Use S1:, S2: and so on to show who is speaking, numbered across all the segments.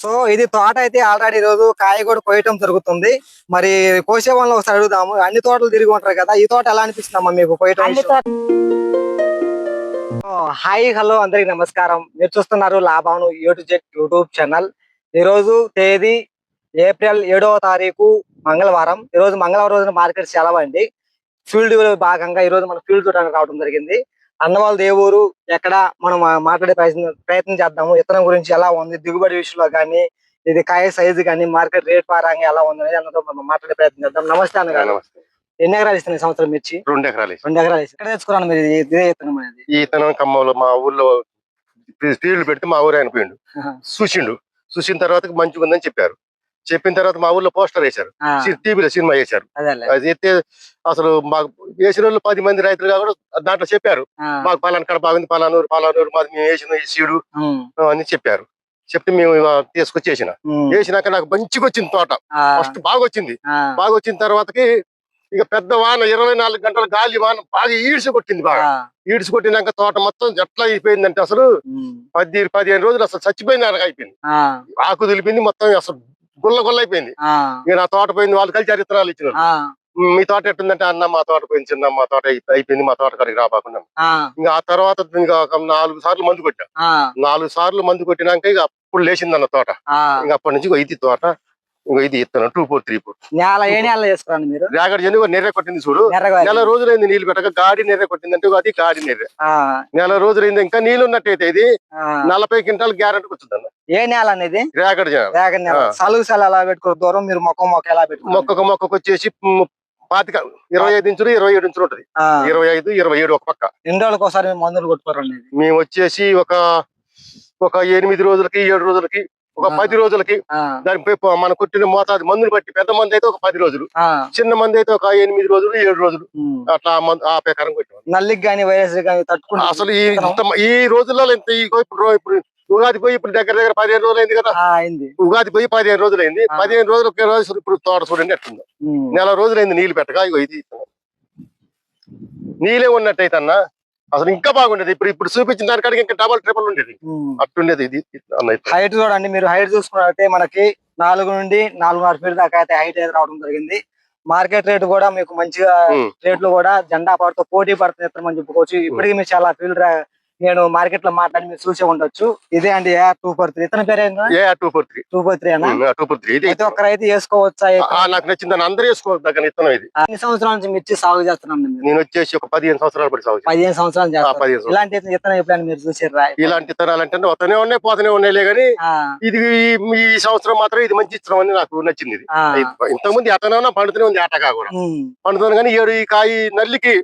S1: So ఇది తోట అయితే ఆల్రెడీ రోజు కాయ కూడా కోయటం జరుగుతుంది. మరి కోసే వాళ్ళని ఒకసారి అడుగుదాము. అన్ని తోటలు తిరిగి ఉంటారు కదా, ఈ తోట ఎలా అనిపిస్తుందమ్మా మీకు కోయటం? హాయ్ హలో అందరికి నమస్కారం. మీరు చూస్తున్నారు లాభాను యూట్యూబ్ ఛానల్. ఈ రోజు తేదీ ఏప్రిల్ 7వ తారీఖు మంగళవారం. ఈ రోజు మంగళవారం రోజున మార్కెట్ సెలవు అండి. ఫీల్డ్ భాగంగా ఈ రోజు మనం ఫీల్డ్ చూడడానికి రావడం జరిగింది. అన్నవాళ్ళ దేవురు ఎక్కడ మనం మాట్లాడే ప్రయత్నం చేద్దాము. విత్తనం గురించి ఎలా ఉంది, దిగుబడి విషయంలో కానీ, ఇది కాయ సైజు కానీ, మార్కెట్ రేట్ పరంగా ఎలా ఉంది అనేది అన్నతో మనం మాట్లాడే ప్రయత్నం చేద్దాం. నమస్తే అన్నగారు. ఎన్ని ఎకరాలు ఇస్తున్నాయి సంవత్సరం మిర్చి?
S2: 2 ఎకరాలు.
S1: 2 ఎకరాలు ఎక్కడ తెచ్చుకున్నాను మీరు ఇదే విత్తనం అనేది?
S2: ఈ విత్తనం ఖమ్మంలో మా ఊర్లో ఫీల్డ్ పెడితే మా ఊరు ఆయన పోయిండు, చూసిన తర్వాత మంచిగా ఉందని చెప్పారు. చెప్పిన తర్వాత మా ఊర్లో పోస్టర్ వేశారు, టీవీలో సినిమా వేశారు. అది అయితే అసలు మాకు వేసిన వాళ్ళు 10 మంది రైతులు కూడా దాంట్లో చెప్పారు, మాకు పలానా కడ బాగుంది, పలానూరు మాది మేము వేసిన ఈ సీడు అని చెప్పారు. చెప్తే మేము తీసుకొచ్చేసిన వేసినాక నాకు మంచిగా వచ్చింది తోట. ఫస్ట్ బాగా వచ్చిన తర్వాతకి ఇక పెద్ద వాన 24 గంటల గాలి వాన బాగా ఈడ్చి కొట్టింది. ఈడ్చి కొట్టినాక తోట మొత్తం ఎట్లా అయిపోయిందంటే అసలు 10-15 రోజులు అసలు చచ్చిపోయింది, అయిపోయింది. ఆకు దిలిపింది మొత్తం, అసలు గుల్ల అయిపోయింది. ఇక నా తోట పోయింది. వాళ్ళు కలిసి విత్తనాలు ఇచ్చినారు. మీ తోట ఎట్టుందంటే అన్న మా తోట పోయింది, చిన్న మా తోట అయిపోయింది, మా తోట కాడికి రాబాకుండా. ఇంకా ఆ తర్వాత ఇంకా 4 సార్లు మందు కొట్టా. 4 సార్లు మందు కొట్టినాక ఇక అప్పుడు లేచింది అన్న తోట. ఇంకా అప్పటి నుంచి ఇది తోట, ఇది ఇత్తనం
S1: 2434
S2: రేగడి జని నెర్రె కొట్టింది చూడు. నెల రోజులైంది నీళ్లు పెట్టక, గాడి నెర్రె కొట్టిందంటే అది గాడి నెర్రె. నెల రోజులైంది. ఇంకా నీళ్ళు ఉన్నట్టయితే ఇది 40 క్వింటాల్ గ్యారెంటీ వచ్చిందన్న.
S1: ఏ నేల అనేది?
S2: రేగడి
S1: ఎలా పెట్టుకోరు దూరం మీరు మొక్క ఎలా పెట్టుకో?
S2: మొక్కకు వచ్చేసి 25 ఇంచులు 27 ఇంచులు ఉంటది. 25, 27 ఒక పక్క.
S1: ఎన్ని రోజులకు ఒకసారి మందులు కొట్టుకోరండి?
S2: మేము వచ్చేసి ఒక 8 రోజులకి, 7 రోజులకి, ఒక 10 రోజులకి దాని మన కొట్టిన మోతాదు మందులు బట్టి. పెద్ద మంది అయితే ఒక 10 రోజులు, చిన్న మంది అయితే ఒక 8 రోజులు, 7 రోజులు అట్లా ఆ ప్రకారం కొట్టాం.
S1: నల్లికి గానీ వైరస్ గానీ తట్టుకుంటా.
S2: అసలు ఈ రోజుల్లో ఇంత ఇప్పుడు ఉగాది పోయి ఇప్పుడు దగ్గర 15 రోజులు అయింది కదా. ఉగాది పోయి 15 రోజులు అయింది. 15 రోజులు ఇప్పుడు తోట చూడండి ఎట్లుందో. నెల రోజులైంది నీళ్లు పెట్టగా. ఇది నీళ్ళే ఉన్నట్టయితే అన్న అసలు ఇంకా బాగుండేది. ఇప్పుడు చూపించిన దానికాడికి ఇంకా డబల్ ట్రిపుల్ ఉండేది, అట్టుండేది. ఇది
S1: హైట్ చూడండి మీరు. హైట్ చూసుకున్నట్టే మనకి 4 నుండి 4.5 ఫీట్ దాకా అయితే హైట్ అయితే రావడం జరిగింది. మార్కెట్ రేట్ కూడా మీకు మంచిగా రేట్లు కూడా జెండా పాటుతో పోటీ పడుతుంది అని చెప్పుకోవచ్చు. ఇప్పటికీ మీరు చాలా ఫీల్డ్ నేను మార్కెట్ లో మాట్లాడి మీరు చూసే ఉండొచ్చు. ఇదే అండి AR-243. ఇతని పేరు అయితే ఒక రైతు వేసుకోవచ్చా?
S2: నాకు నచ్చిందని అందరూ వేసుకోవచ్చు. ఇది
S1: ఎన్ని సంవత్సరాల నుంచి మిర్చి సాగు చేస్తున్నాం?
S2: నేను వచ్చేసి ఒక 15 సంవత్సరాలు పడి సాగు.
S1: 15 సంవత్సరాలు చేస్తాను. ఇలాంటి విత్తనం ఎప్పుడైనా మీరు చూసారా?
S2: ఇలాంటి విత్తనాలు అంటే వస్తూనే ఉన్నాయి, పోతూనే ఉన్నాయిలే గానీ ఇది ఈ సంవత్సరం మాత్రం ఇది మంచి ఇత్తనం అని నాకు నచ్చింది. ఇంతకుముందు ఎత్తనా పండుతూనే ఉంది, ఆటగా కూడా పండుతుంది. కానీ ఈ కాయ నల్లికి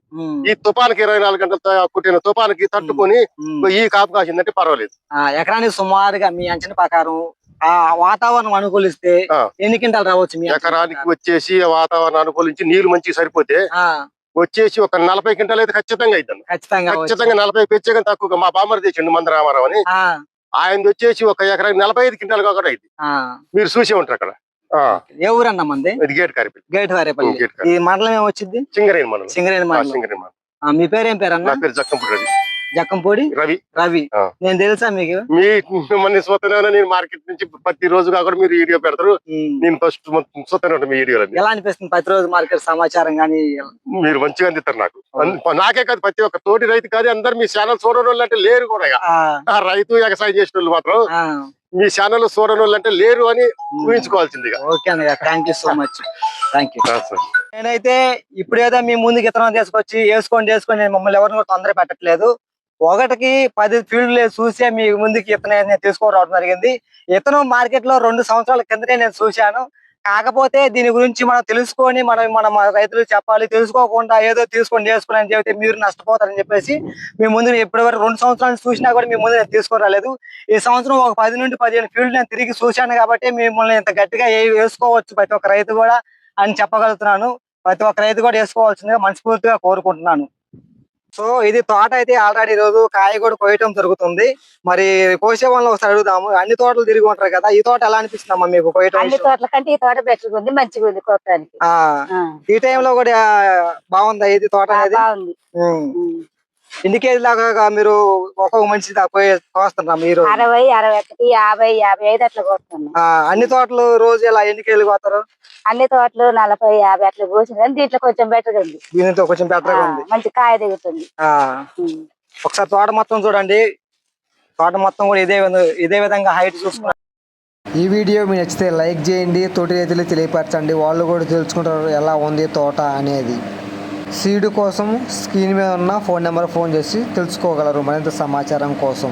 S2: ఈ తుఫానికి 24 గంటలతో కుట్టిన తుఫానికి తట్టుకొని ఈ కాపు కాసిందంటే పర్వాలేదు.
S1: ఎకరానికి సుమారుగా మీ అంచనా ప్రకారం వాతావరణం అనుకూలిస్తే ఎన్ని క్వింటాలు రావచ్చు?
S2: ఎకరానికి వచ్చేసి వాతావరణం అనుకూలించి నీళ్లు మంచిగా సరిపోతే వచ్చేసి ఒక 40 క్వింటాలు అయితే ఖచ్చితంగా అవుతుంది. ఖచ్చితంగా 40 పెంచగా తక్కువ. మా బామ్మర్ తెచ్చిండు మంద రామారావు అని, ఆయన వచ్చేసి ఒక ఎకరానికి 45 క్వింటాలు కూడా అయింది. మీరు చూసే ఉంటారు అక్కడ.
S1: ఏ ఊరన్నా మంది?
S2: గేట్ కారేపల్లి.
S1: ఈ మండలం ఏమొచ్చింది?
S2: సింగరేణి మండలం.
S1: మీ పేరేం పేరు అన్న?
S2: నా పేరు జక్కంపూడి
S1: జక్కంపూడి రవి. నేను తెలుసా మీకు?
S2: మిమ్మల్ని చూస్తూనే నేను మార్కెట్ నుంచి ప్రతి రోజు కాకుండా మీరు వీడియో పెడతారు, నేను ఫస్ట్ చూస్తూనే ఉంటాను మీ వీడియోలో.
S1: ఎలా అనిపిస్తుంది ప్రతి రోజు మార్కెట్ సమాచారం కానీ?
S2: మీరు మంచిగా అందిస్తారు నాకు. నాకే కాదు, ప్రతి ఒక్క తోటి రైతు కాదు, అందరు మీ ఛానల్ చూడని వాళ్ళు అంటే లేరు కూడా. రైతు వ్యవసాయం చేసిన వాళ్ళు మాత్రం మీ ఛానల్ చూడని వాళ్ళు అంటే లేరు అని ఊహించుకోవాల్సిందిగా.
S1: ఓకే అన్నయ్య, thank you so much. Thank you. నేనైతే ఇప్పుడేదో మీ ముందుకు ఇతనం తీసుకొచ్చి వేసుకోండి నేను మమ్మల్ని ఎవరిని కూడా తొందర పెట్టట్లేదు. 1కి 10 ఫీల్డ్ చూసే మీ ముందుకి ఇతను తీసుకోవడం జరిగింది. ఇతను మార్కెట్ లో 2 సంవత్సరాల కిందటే నేను చూశాను. కాకపోతే దీని గురించి మనం తెలుసుకొని మన రైతులు చెప్పాలి. తెలుసుకోకుండా ఏదో తీసుకొని చేసుకుని అని చెబితే మీరు నష్టపోతారని చెప్పేసి మీ ముందు ఇప్పటి వరకు 2 సంవత్సరాలు చూసినా కూడా మీ ముందు నేను తీసుకురాలేదు. ఈ సంవత్సరం ఒక 10 నుండి 15 ఫీల్డ్ నేను తిరిగి చూశాను కాబట్టి మిమ్మల్ని ఇంత గట్టిగా వేసుకోవచ్చు ప్రతి ఒక్క రైతు కూడా అని చెప్పగలుగుతున్నాను. ప్రతి ఒక్క రైతు కూడా వేసుకోవాల్సిందిగా మనస్ఫూర్తిగా కోరుకుంటున్నాను. సో ఇది తోట అయితే ఆల్రెడీ రోజు కాయ కూడా కోయటం జరుగుతుంది. మరి కోసే వాళ్ళని ఒకసారి అడుగుదాము. అన్ని తోటలు తిరిగి ఉంటారు కదా, ఈ తోట ఎలా అనిపిస్తుందమ్మా మీకు కోయటం?
S3: అన్ని తోటల కంటే ఈ తోట బెటర్ ఉంది, మంచిగా ఉంది కోయటానికి.
S1: ఈ టైంలో కూడా బాగుందా ఇది తోట అనేది?
S3: బాగుంది.
S1: ఎన్ని కేజీ లాగా మీరు ఒక్కొక్క మనిషి దాకా కోస్తున్నాం మీరు
S3: 60, 61, 50, 55 అట్లా కోస్తున్నాం.
S1: అన్ని తోటలు రోజు ఇలా ఎన్ని కేజీలు కోతారు?
S3: అన్ని తోటలు 40, 50 అట్లా కోసింది కానీ దీంట్లో కొంచెం బెటర్ ఉంది.
S1: దీనితో కొంచెం బెటర్ గా ఉంది.
S3: మంచి కాయ దిగుతుంది.
S1: ఒకసారి తోట మొత్తం చూడండి. తోట మొత్తం కూడా ఇదే విధంగా హైట్ చూసుకున్నారు.
S4: ఈ వీడియో మీకు నచ్చితే లైక్ చేయండి, తోటి రైతులు తెలియపరచండి, వాళ్ళు కూడా తెలుసుకుంటారు ఎలా ఉంది తోట అనేది. సీడ్ కోసం స్క్రీన్ మీద ఉన్న ఫోన్ నెంబర్ ఫోన్ చేసి తెలుసుకోగలరు మరింత సమాచారం కోసం.